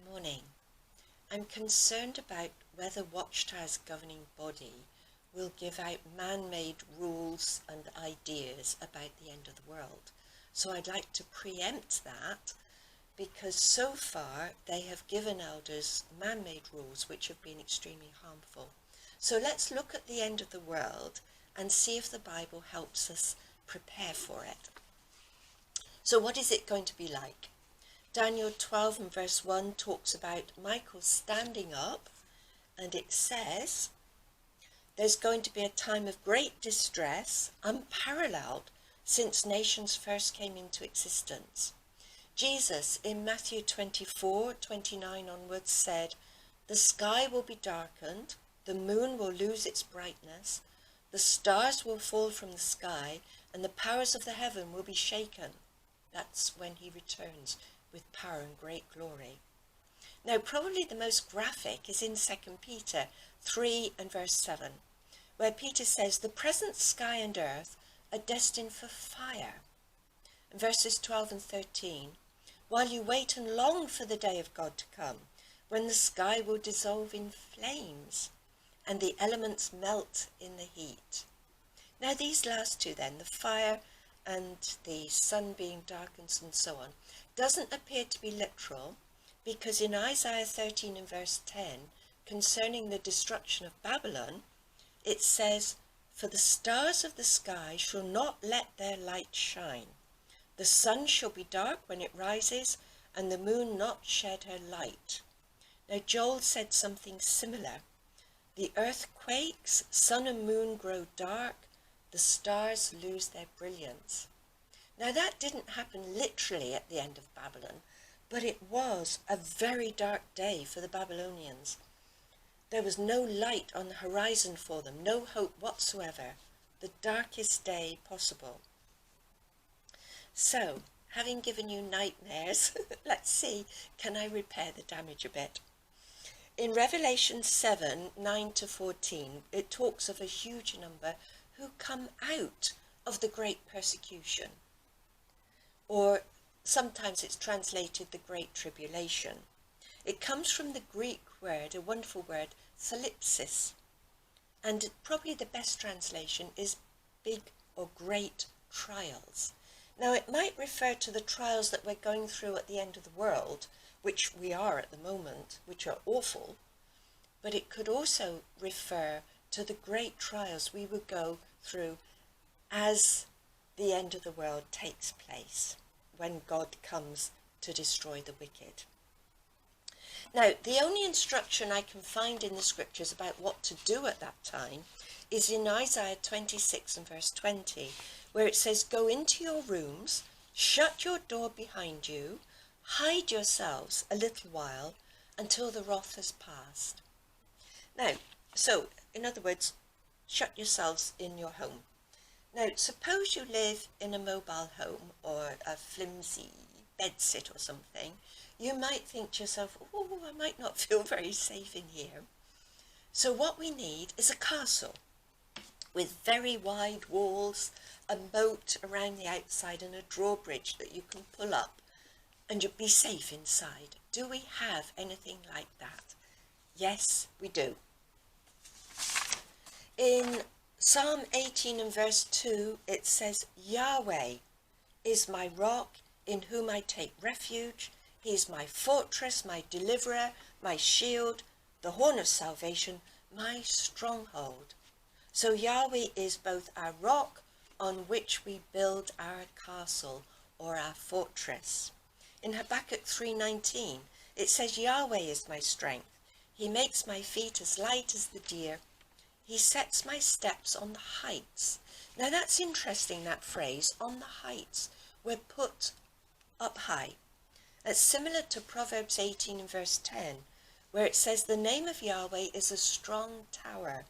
Morning. I'm concerned about whether Watchtower's governing body will give out man-made rules and ideas about the end of the world. So I'd like to preempt that, because so far they have given elders man-made rules which have been extremely harmful. So let's look at the end of the world and see if the Bible helps us prepare for it. So what is it going to be like? Daniel 12 and verse 1 talks about Michael standing up, and it says there's going to be a time of great distress, unparalleled since nations first came into existence. Jesus in Matthew 24:29 onwards said, "The sky will be darkened, the moon will lose its brightness, the stars will fall from the sky, and the powers of the heaven will be shaken." That's when he returns with power and great glory. Now, probably the most graphic is in 2 Peter 3 and verse 7, where Peter says, "The present sky and earth are destined for fire." And verses 12 and 13, "While you wait and long for the day of God to come, when the sky will dissolve in flames, and the elements melt in the heat." Now, these last two then, the fire and the sun being darkened and so on, doesn't appear to be literal, because in Isaiah 13 and verse 10, concerning the destruction of Babylon, it says, "For the stars of the sky shall not let their light shine. The sun shall be dark when it rises, and the moon not shed her light." Now Joel said something similar. "The earth quakes, sun and moon grow dark, the stars lose their brilliance." Now that didn't happen literally at the end of Babylon, but it was a very dark day for the Babylonians. There was no light on the horizon for them, no hope whatsoever, the darkest day possible. So, having given you nightmares, let's see, can I repair the damage a bit? In Revelation 7, 9 to 14, it talks of a huge number who come out of the great persecution. Or sometimes it's translated the Great Tribulation. It comes from the Greek word, a wonderful word, thalipsis. And probably the best translation is big or great trials. Now it might refer to the trials that we're going through at the end of the world, which we are at the moment, which are awful. But it could also refer to the great trials we would go through as the end of the world takes place, when God comes to destroy the wicked. Now, the only instruction I can find in the scriptures about what to do at that time is in Isaiah 26 and verse 20, where it says, "Go into your rooms, shut your door behind you, hide yourselves a little while until the wrath has passed." Now, so, in other words, shut yourselves in your home. Now, suppose you live in a mobile home or a flimsy bedsit or something. You might think to yourself, "Oh, I might not feel very safe in here." So what we need is a castle with very wide walls, a moat around the outside, and a drawbridge that you can pull up, and you'll be safe inside. Do we have anything like that? Yes, we do. In Psalm 18 and verse 2, it says, "Yahweh is my rock in whom I take refuge. He is my fortress, my deliverer, my shield, the horn of salvation, my stronghold." So Yahweh is both our rock on which we build our castle or our fortress. In Habakkuk 3:19, it says, "Yahweh is my strength. He makes my feet as light as the deer. He sets my steps on the heights." Now that's interesting, that phrase, on the heights. We're put up high. It's similar to Proverbs 18 and verse 10, where it says, "The name of Yahweh is a strong tower.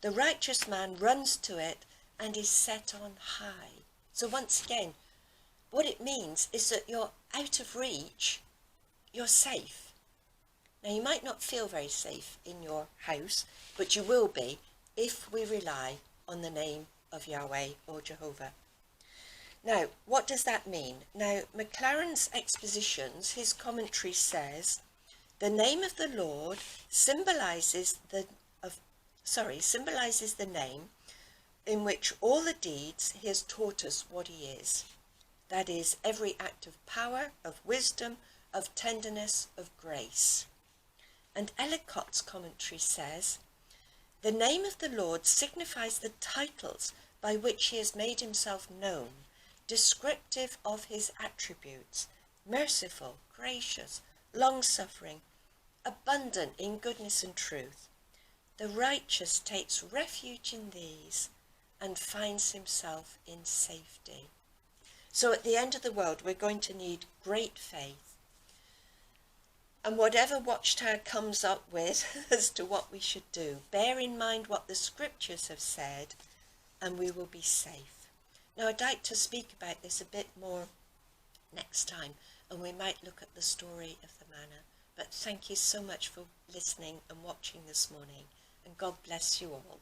The righteous man runs to it and is set on high." So once again, what it means is that you're out of reach, you're safe. Now, you might not feel very safe in your house, but you will be if we rely on the name of Yahweh or Jehovah. Now, what does that mean? Now, Maclaren's expositions, his commentary says, The name of the Lord symbolizes symbolizes the name in which all the deeds he has taught us what he is. That is, every act of power, of wisdom, of tenderness, of grace. And Elliotts' commentary says, the name of the Lord signifies the titles by which he has made himself known, descriptive of his attributes, merciful, gracious, long-suffering, abundant in goodness and truth. The righteous takes refuge in these and finds himself in safety. So at the end of the world, we're going to need great faith. And whatever Watchtower comes up with as to what we should do, bear in mind what the scriptures have said, and we will be safe. Now, I'd like to speak about this a bit more next time, and we might look at the story of the manna. But thank you so much for listening and watching this morning, and God bless you all.